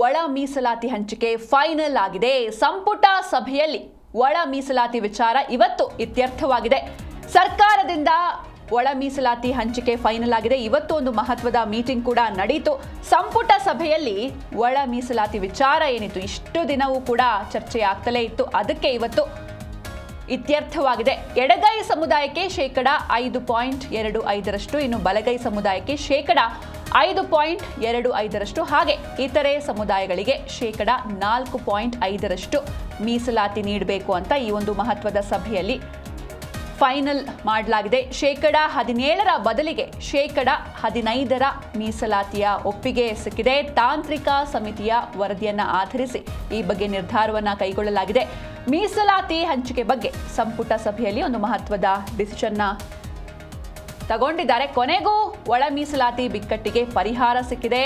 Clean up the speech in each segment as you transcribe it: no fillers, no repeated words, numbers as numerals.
ಒಳ ಮೀಸಲಾತಿ ಹಂಚಿಕೆ ಫೈನಲ್ ಆಗಿದೆ. ಸಂಪುಟ ಸಭೆಯಲ್ಲಿ ಒಳ ಮೀಸಲಾತಿ ವಿಚಾರ ಇವತ್ತು ಇತ್ಯರ್ಥವಾಗಿದೆ. ಸರ್ಕಾರದಿಂದ ಒಳ ಮೀಸಲಾತಿ ಹಂಚಿಕೆ ಫೈನಲ್ ಆಗಿದೆ. ಇವತ್ತು ಒಂದು ಮಹತ್ವದ ಮೀಟಿಂಗ್ ಕೂಡ ನಡೆಯಿತು. ಸಂಪುಟ ಸಭೆಯಲ್ಲಿ ಒಳ ಮೀಸಲಾತಿ ವಿಚಾರ ಏನಿತ್ತು, ಇಷ್ಟು ದಿನವೂ ಕೂಡ ಚರ್ಚೆ ಆಗ್ತಲೇ ಇತ್ತು. ಅದಕ್ಕೆ ಇವತ್ತು ಇತ್ಯರ್ಥವಾಗಿದೆ. ಎಡಗೈ ಸಮುದಾಯಕ್ಕೆ 5.25%, ಇನ್ನು ಬಲಗೈ ಸಮುದಾಯಕ್ಕೆ 5.25%, ಹಾಗೆ ಇತರೆ ಸಮುದಾಯಗಳಿಗೆ 4.5% ಮೀಸಲಾತಿ ನೀಡಬೇಕು ಅಂತ ಈ ಒಂದು ಮಹತ್ವದ ಸಭೆಯಲ್ಲಿ ಫೈನಲ್ ಮಾಡಲಾಗಿದೆ. 17% ಬದಲಿಗೆ 15% ಮೀಸಲಾತಿಯ ಒಪ್ಪಿಗೆ ಸಿಕ್ಕಿದೆ. ತಾಂತ್ರಿಕ ಸಮಿತಿಯ ವರದಿಯನ್ನ ಆಧರಿಸಿ ಈ ಬಗ್ಗೆ ನಿರ್ಧಾರವನ್ನ ಕೈಗೊಳ್ಳಲಾಗಿದೆ. ಮೀಸಲಾತಿ ಹಂಚಿಕೆ ಬಗ್ಗೆ ಸಂಪುಟ ಸಭೆಯಲ್ಲಿ ಒಂದು ಮಹತ್ವದ ಡಿಸಿಷನ್ನ ತಗೊಂಡಿದ್ದಾರೆ. ಕೊನೆಗೂ ಒಳ ಮೀಸಲಾತಿ ಬಿಕ್ಕಟ್ಟಿಗೆ ಪರಿಹಾರ ಸಿಕ್ಕಿದೆ.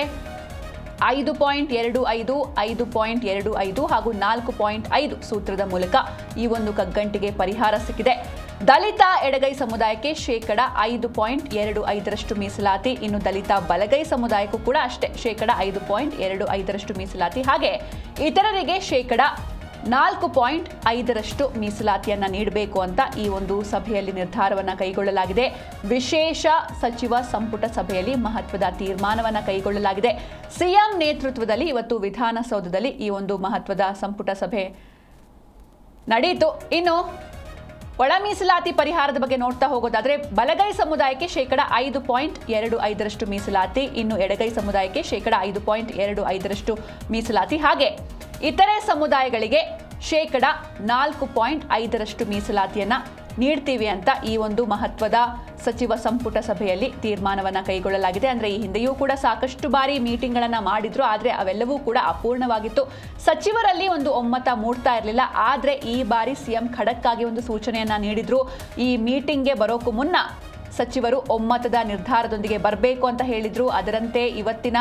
5.25, 5.25 ಹಾಗೂ 4.5 ಸೂತ್ರದ ಮೂಲಕ ಈ ಒಂದು ಕಗ್ಗಂಟಿಗೆ ಪರಿಹಾರ ಸಿಕ್ಕಿದೆ. ದಲಿತ ಎಡಗೈ ಸಮುದಾಯಕ್ಕೆ 5.25% ಮೀಸಲಾತಿ, ಇನ್ನು ದಲಿತ ಬಲಗೈ ಸಮುದಾಯಕ್ಕೂ ಕೂಡ ಅಷ್ಟೇ 5.25% ಮೀಸಲಾತಿ, ಹಾಗೆ ಇತರರಿಗೆ 4.5% ಮೀಸಲಾತಿಯನ್ನ ನೀಡಬೇಕು ಅಂತ ಈ ಒಂದು ಸಭೆಯಲ್ಲಿ ನಿರ್ಧಾರವನ್ನ ಕೈಗೊಳ್ಳಲಾಗಿದೆ. ವಿಶೇಷ ಸಚಿವ ಸಂಪುಟ ಸಭೆಯಲ್ಲಿ ಮಹತ್ವದ ತೀರ್ಮಾನವನ್ನ ಕೈಗೊಳ್ಳಲಾಗಿದೆ. ಸಿಎಂ ನೇತೃತ್ವದಲ್ಲಿ ಇವತ್ತು ವಿಧಾನಸೌಧದಲ್ಲಿ ಈ ಒಂದು ಮಹತ್ವದ ಸಂಪುಟ ಸಭೆ ನಡೆಯಿತು. ಇನ್ನು ಒಳ ಮೀಸಲಾತಿ ಪರಿಹಾರದ ಬಗ್ಗೆ ನೋಡ್ತಾ ಹೋಗೋದಾದ್ರೆ ಬಲಗೈ ಸಮುದಾಯಕ್ಕೆ 5.25% ಮೀಸಲಾತಿ, ಇನ್ನು ಎಡಗೈ ಸಮುದಾಯಕ್ಕೆ 5.25% ಮೀಸಲಾತಿ, ಹಾಗೆ ಇತರೆ ಸಮುದಾಯಗಳಿಗೆ 4.5% ಮೀಸಲಾತಿಯನ್ನ ನೀಡ್ತೀವಿ ಅಂತ ಈ ಒಂದು ಮಹತ್ವದ ಸಚಿವ ಸಂಪುಟ ಸಭೆಯಲ್ಲಿ ತೀರ್ಮಾನವನ್ನ ಕೈಗೊಳ್ಳಲಾಗಿದೆ. ಅಂದ್ರೆ ಈ ಹಿಂದೆಯೂ ಕೂಡ ಸಾಕಷ್ಟು ಬಾರಿ ಮೀಟಿಂಗ್ಗಳನ್ನ ಮಾಡಿದ್ರು, ಆದ್ರೆ ಅವೆಲ್ಲವೂ ಕೂಡ ಅಪೂರ್ಣವಾಗಿತ್ತು. ಸಚಿವರಲ್ಲಿ ಒಂದು ಒಮ್ಮತ ಮೂಡ್ತಾ ಇರಲಿಲ್ಲ. ಆದ್ರೆ ಈ ಬಾರಿ ಸಿಎಂ ಖಡಕ್ ಆಗಿ ಒಂದು ಸೂಚನೆಯನ್ನ ನೀಡಿದ್ರು. ಈ ಮೀಟಿಂಗ್ಗೆ ಬರೋಕ್ಕೂ ಮುನ್ನ ಸಚಿವರು ಒಮ್ಮತದ ನಿರ್ಧಾರದೊಂದಿಗೆ ಬರಬೇಕು ಅಂತ ಹೇಳಿದ್ರು. ಅದರಂತೆ ಇವತ್ತಿನ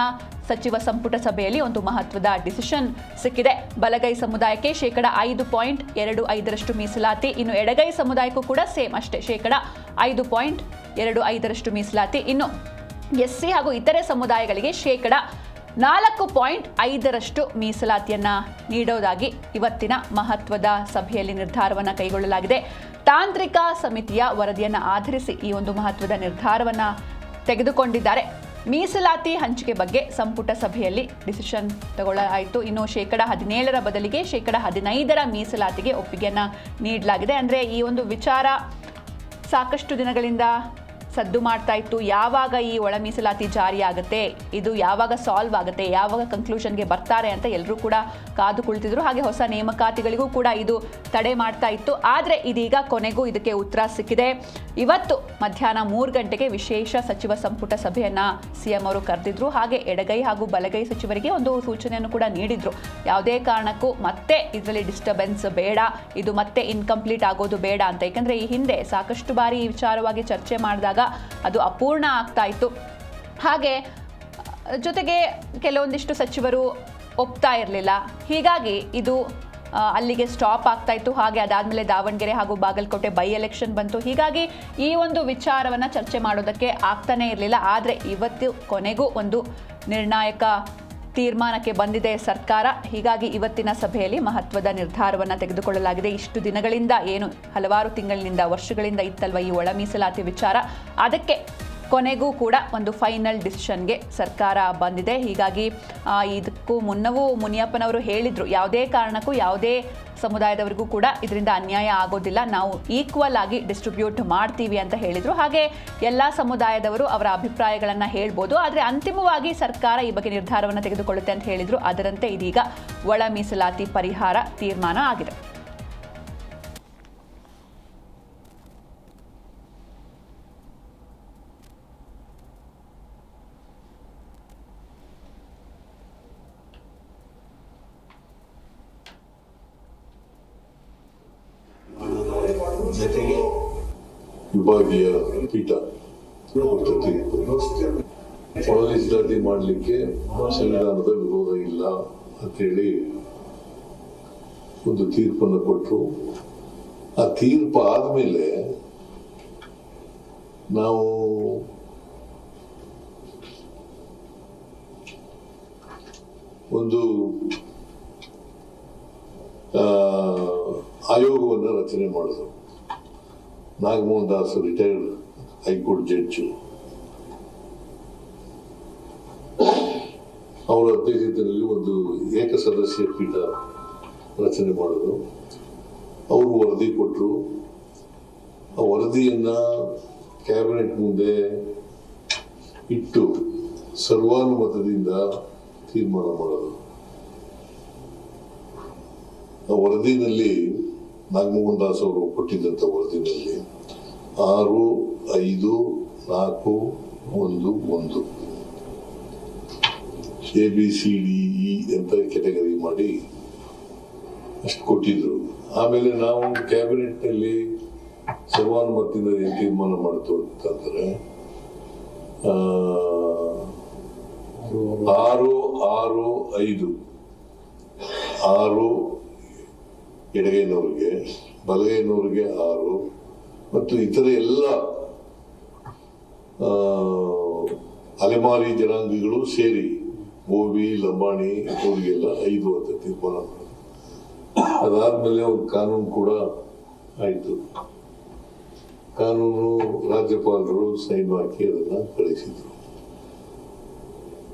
ಸಚಿವ ಸಂಪುಟ ಸಭೆಯಲ್ಲಿ ಒಂದು ಮಹತ್ವದ ಡಿಸಿಷನ್ ಸಿಕ್ಕಿದೆ. ಬಲಗೈ ಸಮುದಾಯಕ್ಕೆ 5.25% ಮೀಸಲಾತಿ, ಇನ್ನು ಎಡಗೈ ಸಮುದಾಯಕ್ಕೂ ಕೂಡ ಸೇಮ್ ಅಷ್ಟೇ 5.25% ಮೀಸಲಾತಿ, ಇನ್ನು ಎಸ್ಸಿ ಹಾಗೂ ಇತರೆ ಸಮುದಾಯಗಳಿಗೆ 4.5% ಮೀಸಲಾತಿಯನ್ನ ನೀಡೋದಾಗಿ ಇವತ್ತಿನ ಮಹತ್ವದ ಸಭೆಯಲ್ಲಿ ನಿರ್ಧಾರವನ್ನ ಕೈಗೊಳ್ಳಲಾಗಿದೆ. ತಾಂತ್ರಿಕ ಸಮಿತಿಯ ವರದಿಯನ್ನ ಆಧರಿಸಿ ಈ ಒಂದು ಮಹತ್ವದ ನಿರ್ಧಾರವನ್ನ ತೆಗೆದುಕೊಂಡಿದ್ದಾರೆ. ಮೀಸಲಾತಿ ಹಂಚಿಕೆ ಬಗ್ಗೆ ಸಂಪುಟ ಸಭೆಯಲ್ಲಿ ಡಿಸಿಷನ್ ತಗೊಳ್ಳಲಾಯಿತು. ಇನ್ನು 17% ಬದಲಿಗೆ 15% ಮೀಸಲಾತಿಗೆ ಒಪ್ಪಿಗೆಯನ್ನ ನೀಡಲಾಗಿದೆ. ಅಂದ್ರೆ ಈ ಒಂದು ವಿಚಾರ ಸಾಕಷ್ಟು ದಿನಗಳಿಂದ ಸದ್ದು ಮಾಡ್ತಾ ಇತ್ತು. ಯಾವಾಗ ಈ ಒಳ ಮೀಸಲಾತಿ ಜಾರಿ ಆಗುತ್ತೆ, ಇದು ಯಾವಾಗ ಸಾಲ್ವ್ ಆಗುತ್ತೆ, ಯಾವಾಗ ಕನ್ಕ್ಲೂಷನ್ಗೆ ಬರ್ತಾರೆ ಅಂತ ಎಲ್ಲರೂ ಕೂಡ ಕಾದು ಕುಳಿತಿದ್ರು. ಹಾಗೆ ಹೊಸ ನೇಮಕಾತಿಗಳಿಗೂ ಕೂಡ ಇದು ತಡೆ ಮಾಡ್ತಾ ಇತ್ತು. ಆದರೆ ಇದೀಗ ಕೊನೆಗೂ ಇದಕ್ಕೆ ಉತ್ತರ ಸಿಕ್ಕಿದೆ. ಇವತ್ತು ಮಧ್ಯಾಹ್ನ 3 ಗಂಟೆಗೆ ವಿಶೇಷ ಸಚಿವ ಸಂಪುಟ ಸಭೆಯನ್ನ ಸಿಎಂ ಅವರು ಕರೆದಿದ್ರು. ಹಾಗೆ ಎಡಗೈ ಹಾಗೂ ಬಲಗೈ ಸಚಿವರಿಗೆ ಒಂದು ಸೂಚನೆಯನ್ನು ಕೂಡ ನೀಡಿದ್ರು. ಯಾವುದೇ ಕಾರಣಕ್ಕೂ ಮತ್ತೆ ಇದರಲ್ಲಿ ಡಿಸ್ಟರ್ಬೆನ್ಸ್ ಬೇಡ, ಇದು ಮತ್ತೆ ಇನ್ಕಂಪ್ಲೀಟ್ ಆಗೋದು ಬೇಡ ಅಂತ. ಯಾಕಂದ್ರೆ ಈ ಹಿಂದೆ ಸಾಕಷ್ಟು ಬಾರಿ ಈ ವಿಚಾರವಾಗಿ ಚರ್ಚೆ ಮಾಡಿದಾಗ ಅದು ಅಪೂರ್ಣ ಆಗ್ತಾ ಇತ್ತು. ಹಾಗೆ ಜೊತೆಗೆ ಕೆಲವೊಂದಿಷ್ಟು ಸಚಿವರು ಒಪ್ತಾ ಇರಲಿಲ್ಲ. ಹೀಗಾಗಿ ಇದು ಅಲ್ಲಿಗೆ ಸ್ಟಾಪ್ ಆಗ್ತಾ ಇತ್ತು. ಹಾಗೆ ಅದಾದಮೇಲೆ ದಾವಣಗೆರೆ ಹಾಗೂ ಬಾಗಲಕೋಟೆ ಬೈ ಎಲೆಕ್ಷನ್ ಬಂತು. ಹೀಗಾಗಿ ಈ ಒಂದು ವಿಚಾರವನ್ನು ಚರ್ಚೆ ಮಾಡೋದಕ್ಕೆ ಆಗ್ತಾನೇ ಇರಲಿಲ್ಲ. ಆದರೆ ಇವತ್ತು ಕೊನೆಗೂ ಒಂದು ನಿರ್ಣಾಯಕ ತೀರ್ಮಾನಕ್ಕೆ ಬಂದಿದೆ ಸರ್ಕಾರ. ಹೀಗಾಗಿ ಇವತ್ತಿನ ಸಭೆಯಲ್ಲಿ ಮಹತ್ವದ ನಿರ್ಧಾರವನ್ನು ತೆಗೆದುಕೊಳ್ಳಲಾಗಿದೆ. ಇಷ್ಟು ದಿನಗಳಿಂದ ಏನು ಹಲವಾರು ತಿಂಗಳಿನಿಂದ ವರ್ಷಗಳಿಂದ ಇತ್ತಲ್ವ ಈ ಒಳ ಮೀಸಲಾತಿ ವಿಚಾರ, ಅದಕ್ಕೆ ಕೊನೆಗೂ ಕೂಡ ಒಂದು ಫೈನಲ್ ಡಿಸಿಷನ್ಗೆ ಸರ್ಕಾರ ಬಂದಿದೆ. ಹೀಗಾಗಿ ಇದಕ್ಕೂ ಮುನ್ನವೂ ಮುನಿಯಪ್ಪನವರು ಹೇಳಿದ್ರು, ಯಾವುದೇ ಕಾರಣಕ್ಕೂ ಯಾವುದೇ ಸಮುದಾಯದವರಿಗೂ ಕೂಡ ಇದರಿಂದ ಅನ್ಯಾಯ ಆಗೋದಿಲ್ಲ, ನಾವು ಈಕ್ವಲ್ ಆಗಿ ಡಿಸ್ಟ್ರಿಬ್ಯೂಟ್ ಮಾಡ್ತೀವಿ ಅಂತ ಹೇಳಿದ್ರು. ಹಾಗೆ ಎಲ್ಲ ಸಮುದಾಯದವರು ಅವರ ಅಭಿಪ್ರಾಯಗಳನ್ನು ಹೇಳ್ಬೋದು, ಆದರೆ ಅಂತಿಮವಾಗಿ ಸರ್ಕಾರ ಈ ಬಗ್ಗೆ ನಿರ್ಧಾರವನ್ನು ತೆಗೆದುಕೊಳ್ಳುತ್ತೆ ಅಂತ ಹೇಳಿದ್ರು. ಅದರಂತೆ ಇದೀಗ ಒಳ ಮೀಸಲಾತಿ ಪರಿಹಾರ ತೀರ್ಮಾನ ಆಗಿದೆ. ಜೊತೆಗೆ ವಿಭಾಗೀಯ ಪೀಠ ಒಳ ಮೀಸಲಾತಿ ಮಾಡಲಿಕ್ಕೆ ಸಂವಿಧಾನದ ವಿರೋಧ ಇಲ್ಲ ಅಂತೇಳಿ ಒಂದು ತೀರ್ಪನ್ನು ಕೊಟ್ಟರು. ಆ ತೀರ್ಪು ಆದ್ಮೇಲೆ ನಾವು ಒಂದು ಆಯೋಗವನ್ನು ರಚನೆ ಮಾಡಿದ್ರು. Nagamohan Das retired high court judge, ಅವರ ಅಧ್ಯಕ್ಷತೆಯಲ್ಲಿ ಒಂದು ಏಕಸದಸ್ಯ ಪೀಠ ರಚನೆ ಮಾಡಿದ್ರು. ಅವರು ವರದಿ ಕೊಟ್ಟರು. ಆ ವರದಿಯನ್ನ ಕ್ಯಾಬಿನೆಟ್ ಮುಂದೆ ಇಟ್ಟು ಸರ್ವಾನುಮತದಿಂದ ತೀರ್ಮಾನ ಮಾಡೋದು. ಆ ವರದಿನಲ್ಲಿ ನಾಗಮೋಹನ್ ದಾಸ್ ಅವರು ಕೊಟ್ಟಿದ್ದಂಥ ವರದಿನಲ್ಲಿ 6, 5, 4, 1, 1 ABCDE ಅಂತ ಕೆಟಗರಿ ಮಾಡಿ ಅಷ್ಟು ಕೊಟ್ಟಿದ್ರು. ಆಮೇಲೆ ನಾವು ಕ್ಯಾಬಿನೆಟ್ ನಲ್ಲಿ ಸರ್ವಾನುಮತದಿಂದ ಏನು ತೀರ್ಮಾನ ಮಾಡ್ತು ಅಂತಂದ್ರೆ 6, 6, 5 6 ಎಡಗೈನವ್ರಿಗೆ, ಬಲಗೈನವ್ರಿಗೆ 6 ಮತ್ತು ಇತರ ಎಲ್ಲ ಅಲೆಮಾರಿ ಜನಾಂಗಗಳು ಸೇರಿ ಗೋವಿ, ಲಂಬಾಣಿ ಇವರಿಗೆಲ್ಲ 5 ಅಂತ ತೀರ್ಮಾನ ಮಾಡಿದ್ರು. ಅದಾದ್ಮೇಲೆ ಒಂದು ಕಾನೂನು ಕೂಡ ಆಯಿತು. ಕಾನೂನು ರಾಜ್ಯಪಾಲರು ಸೈನ್ ಹಾಕಿ ಅದನ್ನ ಕಳಿಸಿದ್ರು.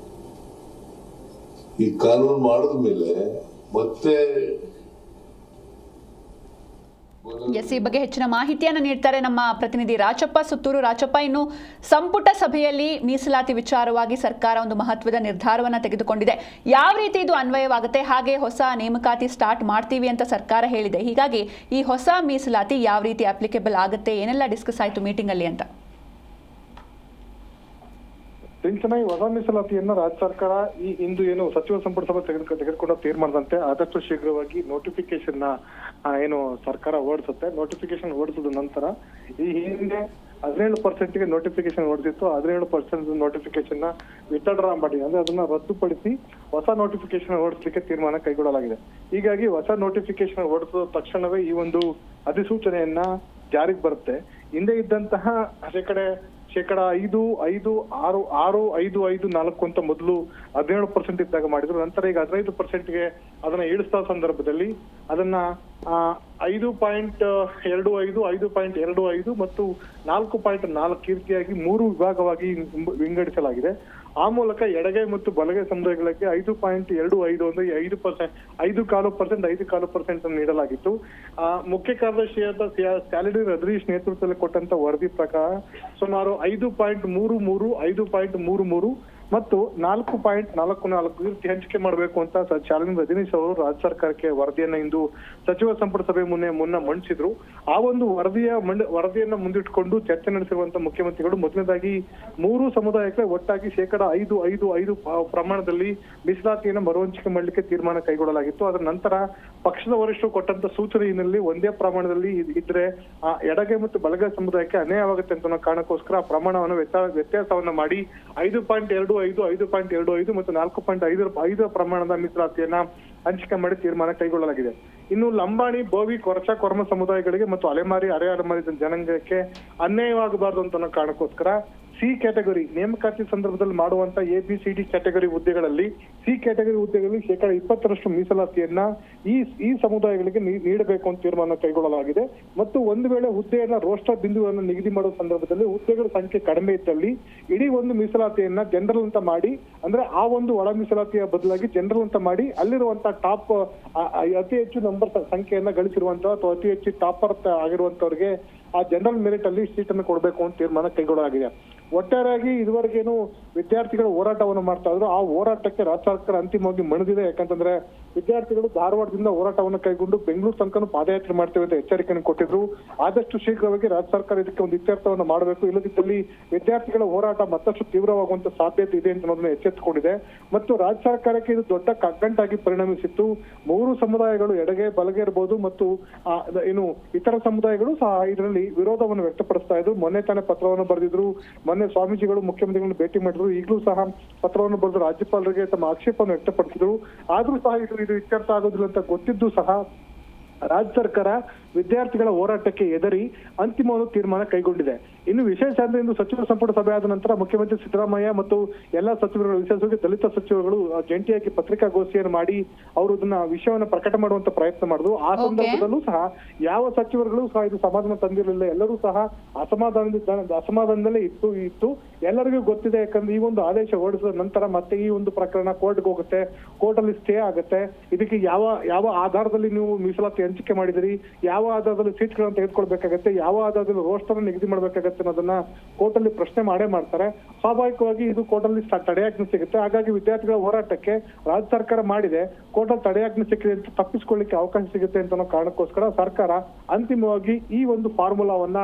ಈ ಕಾನೂನು ಮಾಡಿದ ಮೇಲೆ ಮತ್ತೆ ಎಸ್, ಈ ಬಗ್ಗೆ ಹೆಚ್ಚಿನ ಮಾಹಿತಿಯನ್ನು ನೀಡ್ತಾರೆ ನಮ್ಮ ಪ್ರತಿನಿಧಿ ರಾಚಪ್ಪ ಸುತ್ತೂರು. ರಾಚಪ್ಪ, ಇನ್ನು ಸಂಪುಟ ಸಭೆಯಲ್ಲಿ ಮೀಸಲಾತಿ ವಿಚಾರವಾಗಿ ಸರ್ಕಾರ ಒಂದು ಮಹತ್ವದ ನಿರ್ಧಾರವನ್ನು ತೆಗೆದುಕೊಂಡಿದೆ. ಯಾವ ರೀತಿ ಇದು ಅನ್ವಯವಾಗುತ್ತೆ? ಹಾಗೆ ಹೊಸ ನೇಮಕಾತಿ ಸ್ಟಾರ್ಟ್ ಮಾಡ್ತೀವಿ ಅಂತ ಸರ್ಕಾರ ಹೇಳಿದೆ. ಹೀಗಾಗಿ ಈ ಹೊಸ ಮೀಸಲಾತಿ ಯಾವ ರೀತಿ ಅಪ್ಲಿಕೇಬಲ್ ಆಗುತ್ತೆ, ಏನೆಲ್ಲ ಡಿಸ್ಕಸ್ ಆಯಿತು ಮೀಟಿಂಗ್ ಅಲ್ಲಿ ಅಂತ? ಈ ಹೊಸ ಮೀಸಲಾತಿಯನ್ನ ರಾಜ್ಯ ಸರ್ಕಾರ ಇಂದು ಏನು ಸಚಿವ ಸಂಪುಟ ಸಭೆ ತೆಗೆದುಕೊಂಡ ತೀರ್ಮಾನದಂತೆ ಆದಷ್ಟು ಶೀಘ್ರವಾಗಿ ನೋಟಿಫಿಕೇಶನ್ ಏನು ಸರ್ಕಾರ ಹೊರಡಿಸುತ್ತೆ. ನೋಟಿಫಿಕೇಶನ್ ಹೊರಡಿಸಿದ ನಂತರ ಈ ಹಿಂದೆ 17% ನೋಟಿಫಿಕೇಶನ್ ಹೊರಡಿಸಿತ್ತು. 17% ನೋಟಿಫಿಕೇಶನ್ ವಿತ್ಡ್ರಾ ಮಾಡಿ, ಅಂದ್ರೆ ಅದನ್ನ ರದ್ದುಪಡಿಸಿ ಹೊಸ ನೋಟಿಫಿಕೇಶನ್ ಹೊರಡಿಸಲಿಕ್ಕೆ ತೀರ್ಮಾನ ಕೈಗೊಳ್ಳಲಾಗಿದೆ. ಹೀಗಾಗಿ ಹೊಸ ನೋಟಿಫಿಕೇಶನ್ ಹೊರಡಿಸಿದ ತಕ್ಷಣವೇ ಈ ಒಂದು ಅಧಿಸೂಚನೆಯನ್ನ ಜಾರಿಗೆ ಬರುತ್ತೆ. ಹಿಂದೆ ಇದ್ದಂತಹ ಶೇಕಡ 5, 5, 6, 6, 5, 5, 4 ಅಂತ ಮೊದಲು 17% ಇದ್ದಾಗ ಮಾಡಿದ್ರು. ನಂತರ ಈಗ 15%ಗೆ ಅದನ್ನ ಇಳಿಸಿದ ಸಂದರ್ಭದಲ್ಲಿ ಅದನ್ನ 5.25, 5.25 ಮತ್ತು 4.4 ಈ ರೀತಿಯಾಗಿ 3 ವಿಭಾಗವಾಗಿ ವಿಂಗಡಿಸಲಾಗಿದೆ. ಆ ಮೂಲಕ ಎಡಗೈ ಮತ್ತು ಬಲಗೈ ಸಮುದಾಯಗಳಿಗೆ 5.25 ಅಂದ್ರೆ 5.25% ನೀಡಲಾಗಿತ್ತು. ಮುಖ್ಯ ಕಾರ್ಯದರ್ಶಿಯಾದ ಸ್ಯಾಲಿಡಿ ರದ್ರೀಶ್ ನೇತೃತ್ವದಲ್ಲಿ ಕೊಟ್ಟಂತ ವರದಿ ಪ್ರಕಾರ ಸುಮಾರು 5.33, 5.33 ಮತ್ತು 4.44 ರೀತಿ ಹಂಚಿಕೆ ಮಾಡಬೇಕು ಅಂತ ಚಾಲನೆ ರಜನೀಶ್ ಅವರು ರಾಜ್ಯ ಸರ್ಕಾರಕ್ಕೆ ವರದಿಯನ್ನ ಇಂದು ಸಚಿವ ಸಂಪುಟ ಸಭೆ ಮುನ್ನ ಮಂಡಿಸಿದ್ರು. ಆ ಒಂದು ವರದಿಯನ್ನ ಮುಂದಿಟ್ಟುಕೊಂಡು ಚರ್ಚೆ ನಡೆಸಿರುವಂತಹ ಮುಖ್ಯಮಂತ್ರಿಗಳು ಮೊದಲನೇದಾಗಿ 3 ಸಮುದಾಯಕ್ಕೆ ಒಟ್ಟಾಗಿ ಶೇಕಡ 5 ಪ್ರಮಾಣದಲ್ಲಿ ಮೀಸಲಾತಿಯನ್ನು ಮರುಹಂಚಿಕೆ ಮಾಡಲಿಕ್ಕೆ ತೀರ್ಮಾನ ಕೈಗೊಳ್ಳಲಾಗಿತ್ತು. ಅದರ ನಂತರ ಪಕ್ಷದ ವರಿಷ್ಠರು ಕೊಟ್ಟಂತ ಸೂಚನೆ ಹಿನ್ನೆಲೆಯಲ್ಲಿ ಒಂದೇ ಪ್ರಮಾಣದಲ್ಲಿ ಇದ್ರೆ ಎಡಗೈ ಮತ್ತು ಬಲಗೈ ಸಮುದಾಯಕ್ಕೆ ಅನ್ಯಾಯವಾಗುತ್ತೆ ಅಂತ ಕಾರಣಕ್ಕೋಸ್ಕರ ಆ ಪ್ರಮಾಣವನ್ನು ವ್ಯತ್ಯಾಸವನ್ನ ಮಾಡಿ 5.25, 5.25 ಮತ್ತು 4.5 ಪ್ರಮಾಣದ ಮೀಸಲಾತಿಯನ್ನ ಹಂಚಿಕೆ ಮಾಡಿ ತೀರ್ಮಾನ ಕೈಗೊಳ್ಳಲಾಗಿದೆ. ಇನ್ನು ಲಂಬಾಣಿ, ಬೋವಿ, ಕೊರಚ, ಕೊರ್ಮ ಸಮುದಾಯಗಳಿಗೆ ಮತ್ತು ಅಲೆಮಾರಿ, ಅಲೆಮಾರಿ ಜನಾಂಗಕ್ಕೆ ಅನ್ಯಾಯವಾಗಬಾರದು ಅಂತ ಕಾರಣಕ್ಕೋಸ್ಕರ ಸಿ ಕ್ಯಾಟಗರಿ ನೇಮಕಾತಿ ಸಂದರ್ಭದಲ್ಲಿ ಮಾಡುವಂತ ABCD ಕ್ಯಾಟಗರಿ ಹುದ್ದೆಗಳಲ್ಲಿ ಶೇಕಡ 20% ಮೀಸಲಾತಿಯನ್ನ ಈ ಸಮುದಾಯಗಳಿಗೆ ನೀಡಬೇಕು ಅಂತ ತೀರ್ಮಾನ ಕೈಗೊಳ್ಳಲಾಗಿದೆ. ಮತ್ತು ಒಂದು ವೇಳೆ ಹುದ್ದೆಯನ್ನ ರೋಸ್ಟರ್ ಬಿಂದುವನ್ನು ನಿಗದಿ ಮಾಡುವ ಸಂದರ್ಭದಲ್ಲಿ ಹುದ್ದೆಗಳ ಸಂಖ್ಯೆ ಕಡಿಮೆ ಇದ್ದಲ್ಲಿ ಇಡೀ ಒಂದು ಮೀಸಲಾತಿಯನ್ನ ಜನರಲ್ ಅಂತ ಮಾಡಿ, ಅಂದ್ರೆ ಆ ಒಂದು ಒಳ ಮೀಸಲಾತಿಯ ಬದಲಾಗಿ ಜನರಲ್ ಅಂತ ಮಾಡಿ ಅಲ್ಲಿರುವಂತಹ ಟಾಪ್ ಅತಿ ಹೆಚ್ಚು ನಂಬರ್ ಸಂಖ್ಯೆಯನ್ನ ಗಳಿಸಿರುವಂತಹ ಅಥವಾ ಅತಿ ಹೆಚ್ಚು ಟಾಪರ್ ಆಗಿರುವಂತವ್ರಿಗೆ ಆ ಜನರಲ್ ಮೆರಿಟ್ ಅಲ್ಲಿ ಸೀಟ್ ಅನ್ನು ಕೊಡಬೇಕು ಅಂತ ತೀರ್ಮಾನ ಕೈಗೊಳ್ಳಲಾಗಿದೆ. ಒಟ್ಟಾರೆಯಾಗಿ ಇದುವರೆಗೇನು ವಿದ್ಯಾರ್ಥಿಗಳು ಹೋರಾಟವನ್ನು ಮಾಡ್ತಾ ಇದ್ರು, ಆ ಹೋರಾಟಕ್ಕೆ ರಾಜ್ಯ ಸರ್ಕಾರ ಅಂತಿಮವಾಗಿ ಮಣಿದಿದೆ. ಯಾಕಂತಂದ್ರೆ ವಿದ್ಯಾರ್ಥಿಗಳು ಧಾರವಾಡದಿಂದ ಹೋರಾಟವನ್ನು ಕೈಗೊಂಡು ಬೆಂಗಳೂರು ತನಕ ಪಾದಯಾತ್ರೆ ಮಾಡ್ತೇವೆ ಅಂತ ಎಚ್ಚರಿಕೆಯನ್ನು ಕೊಟ್ಟಿದ್ರು. ಆದಷ್ಟು ಶೀಘ್ರವಾಗಿ ರಾಜ್ಯ ಸರ್ಕಾರ ಇದಕ್ಕೆ ಒಂದು ಇತ್ಯರ್ಥವನ್ನು ಮಾಡಬೇಕು, ಇಲ್ಲದಿದ್ದಲ್ಲಿ ವಿದ್ಯಾರ್ಥಿಗಳ ಹೋರಾಟ ಮತ್ತಷ್ಟು ತೀವ್ರವಾಗುವಂತ ಸಾಧ್ಯತೆ ಇದೆ ಅಂತ ಅನ್ನೋದನ್ನ ಎಚ್ಚೆತ್ತುಕೊಂಡಿದೆ. ಮತ್ತು ರಾಜ್ಯ ಸರ್ಕಾರಕ್ಕೆ ಇದು ದೊಡ್ಡ ಕಗ್ಗಂಟಾಗಿ ಪರಿಣಮಿಸಿತ್ತು. 3 ಸಮುದಾಯಗಳು ಎಡಗೈ ಬಲಗೈ ಇರಬಹುದು ಮತ್ತು ಏನು ಇತರ ಸಮುದಾಯಗಳು ಸಹ ಇದರಲ್ಲಿ ವಿರೋಧವನ್ನು ವ್ಯಕ್ತಪಡಿಸ್ತಾ ಇದ್ರು. ಮೊನ್ನೆ ತಾನೇ ಪತ್ರವನ್ನು ಬರೆದಿದ್ರು. ಮೊನ್ನೆ ಸ್ವಾಮೀಜಿಗಳು ಮುಖ್ಯಮಂತ್ರಿಗಳನ್ನು ಭೇಟಿ ಮಾಡಿದ್ರು. ಈಗಲೂ ಸಹ ಪತ್ರವನ್ನು ಬರೆದು ರಾಜ್ಯಪಾಲರಿಗೆ ತಮ್ಮ ಆಕ್ಷೇಪವನ್ನು ವ್ಯಕ್ತಪಡಿಸಿದ್ರು. ಆದ್ರೂ ಸಹ ಇದು ಇತ್ಯರ್ಥ ಆಗೋದಿಲ್ಲ ಅಂತ ಗೊತ್ತಿದ್ದು ಸಹ ರಾಜ್ಯ ಸರ್ಕಾರ ವಿದ್ಯಾರ್ಥಿಗಳ ಹೋರಾಟಕ್ಕೆ ಎದರಿ ಅಂತಿಮ ಒಂದು ತೀರ್ಮಾನ ಕೈಗೊಂಡಿದೆ. ಇನ್ನು ವಿಶೇಷ ಅಂದ್ರೆ ಇಂದು ಸಚಿವ ಸಂಪುಟ ಸಭೆ ಆದ ನಂತರ ಮುಖ್ಯಮಂತ್ರಿ ಸಿದ್ದರಾಮಯ್ಯ ಮತ್ತು ಎಲ್ಲಾ ಸಚಿವರುಗಳು, ವಿಶೇಷವಾಗಿ ದಲಿತ ಸಚಿವರುಗಳು ಜಂಟಿಯಾಗಿ ಪತ್ರಿಕಾಗೋಷ್ಠಿಯನ್ನು ಮಾಡಿ ಅವರು ಇದನ್ನ ವಿಷಯವನ್ನು ಪ್ರಕಟ ಮಾಡುವಂತ ಪ್ರಯತ್ನ ಮಾಡಿದ್ರು. ಆ ಸಂದರ್ಭದಲ್ಲೂ ಸಹ ಯಾವ ಸಚಿವರುಗಳು ಸಹ ಇದು ಸಮಾಧಾನ ತಂದಿರಲಿಲ್ಲ. ಎಲ್ಲರೂ ಸಹ ಅಸಮಾಧಾನದಲ್ಲೇ ಇತ್ತು. ಎಲ್ಲರಿಗೂ ಗೊತ್ತಿದೆ, ಯಾಕಂದ್ರೆ ಈ ಒಂದು ಆದೇಶ ಹೊರಡಿಸಿದ ನಂತರ ಮತ್ತೆ ಈ ಒಂದು ಪ್ರಕರಣ ಕೋರ್ಟ್ಗೆ ಹೋಗುತ್ತೆ, ಕೋರ್ಟ್ ಅಲ್ಲಿ ಸ್ಟೇ ಆಗುತ್ತೆ. ಇದಕ್ಕೆ ಯಾವ ಆಧಾರದಲ್ಲಿ ನೀವು ಮೀಸಲಾತಿ ಹಂಚಿಕೆ ಮಾಡಿದಿರಿ, ಯಾವ ಆಧಾರದಲ್ಲಿ ಸೀಟ್ಗಳನ್ನು ತೆಗೆದುಕೊಳ್ಬೇಕಾಗತ್ತೆ, ಯಾವ ಆಧಾರದಲ್ಲಿ ರೋಸ್ಟರ್ ನಿಗದಿ ಮಾಡ್ಬೇಕಾಗತ್ತೆ ಅನ್ನೋದನ್ನ ಕೋರ್ಟ್ ಅಲ್ಲಿ ಪ್ರಶ್ನೆ ಮಾಡೇ ಮಾಡ್ತಾರೆ. ಸ್ವಾಭಾವಿಕವಾಗಿ ಇದು ಕೋರ್ಟ್ ಅಲ್ಲಿ ತಡೆಯಾಜ್ಞೆ ಸಿಗುತ್ತೆ. ಹಾಗಾಗಿ ವಿದ್ಯಾರ್ಥಿಗಳ ಹೋರಾಟಕ್ಕೆ ರಾಜ್ಯ ಸರ್ಕಾರ ಮಾಡಿದೆ, ಕೋರ್ಟ್ ಅಲ್ಲಿ ತಡೆಯಾಜ್ಞೆ ಸಿಕ್ಕಿದೆ ಅಂತ ತಪ್ಪಿಸಿಕೊಳ್ಳಿಕ್ಕೆ ಅವಕಾಶ ಸಿಗುತ್ತೆ ಅಂತ ಅನ್ನೋ ಕಾರಣಕ್ಕೋಸ್ಕರ ಸರ್ಕಾರ ಅಂತಿಮವಾಗಿ ಈ ಒಂದು ಫಾರ್ಮುಲಾವನ್ನ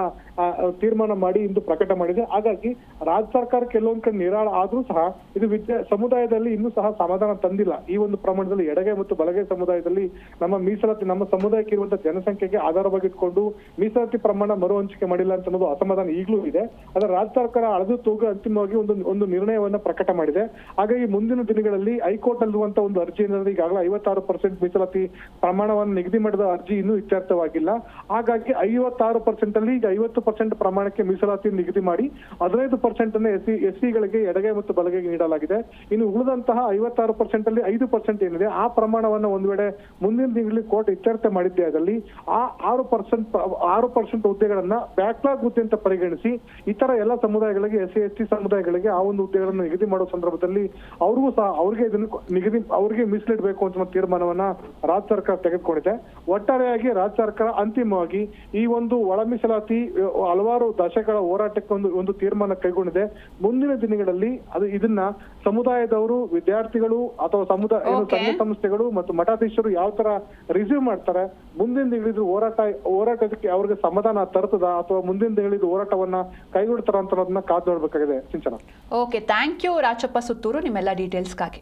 ತೀರ್ಮಾನ ಮಾಡಿ ಇಂದು ಪ್ರಕಟ ಮಾಡಿದೆ. ಹಾಗಾಗಿ ರಾಜ್ಯ ಸರ್ಕಾರ ಕೆಲವೊಂದ್ ಕಡೆ ನಿರಾಳ ಆದ್ರೂ ಸಹ ಇದು ಸಮುದಾಯದಲ್ಲಿ ಇನ್ನೂ ಸಹ ಸಮಾಧಾನ ತಂದಿಲ್ಲ. ಈ ಒಂದು ಪ್ರಮಾಣದಲ್ಲಿ ಎಡಗೈ ಮತ್ತು ಬಲಗೈ ಸಮುದಾಯದಲ್ಲಿ ನಮ್ಮ ಮೀಸಲಾತಿ, ನಮ್ಮ ಸಮುದಾಯಕ್ಕೆ ಇರುವಂತಹ ಜನಸಂಖ್ಯೆಗೆ ಆಧಾರವಾಗಿಟ್ಕೊಂಡು ಮೀಸಲಾತಿ ಪ್ರಮಾಣ ಮರು ಹಂಚಿಕೆ ಮಾಡಿಲ್ಲ ಅಂತ ಅನ್ನೋದು ಅಸಮಾಧಾನ ಈಗಲೂ ಇದೆ. ಅದರ ರಾಜ್ಯ ಸರ್ಕಾರ ಅಳೆದು ತೂಗು ಅಂತಿಮವಾಗಿ ಒಂದು ನಿರ್ಣಯವನ್ನ ಪ್ರಕಟ ಮಾಡಿದೆ. ಹಾಗಾಗಿ ಮುಂದಿನ ದಿನಗಳಲ್ಲಿ ಹೈಕೋರ್ಟ್ ಅಲ್ಲಿರುವಂತಹ ಒಂದು ಅರ್ಜಿ ಏನಂದ್ರೆ ಈಗಾಗಲೇ 56% ಮೀಸಲಾತಿ ಪ್ರಮಾಣವನ್ನು ನಿಗದಿ ಮಾಡಿದ ಅರ್ಜಿ ಇನ್ನೂ ಇತ್ಯರ್ಥವಾಗಿಲ್ಲ. ಹಾಗಾಗಿ 56% ಅಲ್ಲಿ ಈಗ 50% ಪ್ರಮಾಣಕ್ಕೆ ಮೀಸಲಾತಿ ನಿಗದಿ ಮಾಡಿ 15% ಅನ್ನು ಎಸ್ಸಿಗಳಿಗೆ ಎಡಗೈ ಮತ್ತು ಬಲಗೈಗೆ ನೀಡಲಾಗಿದೆ. ಇನ್ನು ಉಳಿದಂತಹ 56% ಅಲ್ಲಿ 5% ಏನಿದೆ ಆ ಪ್ರಮಾಣವನ್ನು ಒಂದು ವೇಳೆ ಮುಂದಿನ ತಿಂಗಳಲ್ಲಿ ಕೋರ್ಟ್ ಇತ್ಯರ್ಥ ಮಾಡಿದ್ದೆ ಆದಲ್ಲಿ ಆ 6% ಹುದ್ದೆಗಳನ್ನ ಬ್ಯಾಕ್ಲಾಗ್ ಹುದ್ದೆ ಅಂತ ಪರಿಗಣಿಸಿ ಇತರ ಎಲ್ಲ ಸಮುದಾಯಗಳಿಗೆ, SC/ST ಸಮುದಾಯಗಳಿಗೆ ಆ ಒಂದು ಹುದ್ದೆಗಳನ್ನು ನಿಗದಿ ಮಾಡುವ ಸಂದರ್ಭದಲ್ಲಿ ಅವ್ರಿಗೂ ಸಹ ಅವ್ರಿಗೆ ಮೀಸಲಿಡಬೇಕು ಅಂತ ತೀರ್ಮಾನವನ್ನ ರಾಜ್ಯ ಸರ್ಕಾರ ತೆಗೆದುಕೊಂಡಿದೆ. ಒಟ್ಟಾರೆಯಾಗಿ ರಾಜ್ಯ ಸರ್ಕಾರ ಅಂತಿಮವಾಗಿ ಈ ಒಂದು ಒಳ ಮೀಸಲಾತಿ ಹಲವಾರು ದಶಕಗಳ ಹೋರಾಟಕ್ಕೆ ಒಂದು ತೀರ್ಮಾನ ಕೈಗೊಂಡಿದೆ. ಮುಂದಿನ ದಿನಗಳಲ್ಲಿ ಇದನ್ನ ಸಮುದಾಯದವರು, ವಿದ್ಯಾರ್ಥಿಗಳು ಅಥವಾ ಸಂಘ ಸಂಸ್ಥೆಗಳು ಮತ್ತು ಮಠಾಧೀಶರು ಯಾವ ತರ ರಿಸೀವ್ ಮಾಡ್ತಾರೆ, ಮುಂದಿನ ದಿನಗಳಿದ್ದು ಹೋರಾಟಕ್ಕೆ ಅವ್ರಿಗೆ ಸಮಾಧಾನ ತರ್ತದ ಅಥವಾ ಮುಂದಿನ ದಿನಗಳಿದ್ದು ಹೋರಾಟವನ್ನ ಕೈಗೊಳ್ತಾರ ಅಂತ ಅನ್ನೋದನ್ನ ಕಾದು ನೋಡ್ಬೇಕಾಗಿದೆ. Sinchana. Okay, thank you Rachappa Sutturu ನಿಮ್ಮೆಲ್ಲ ಡೀಟೇಲ್ಸ್ಗಾಗಿ.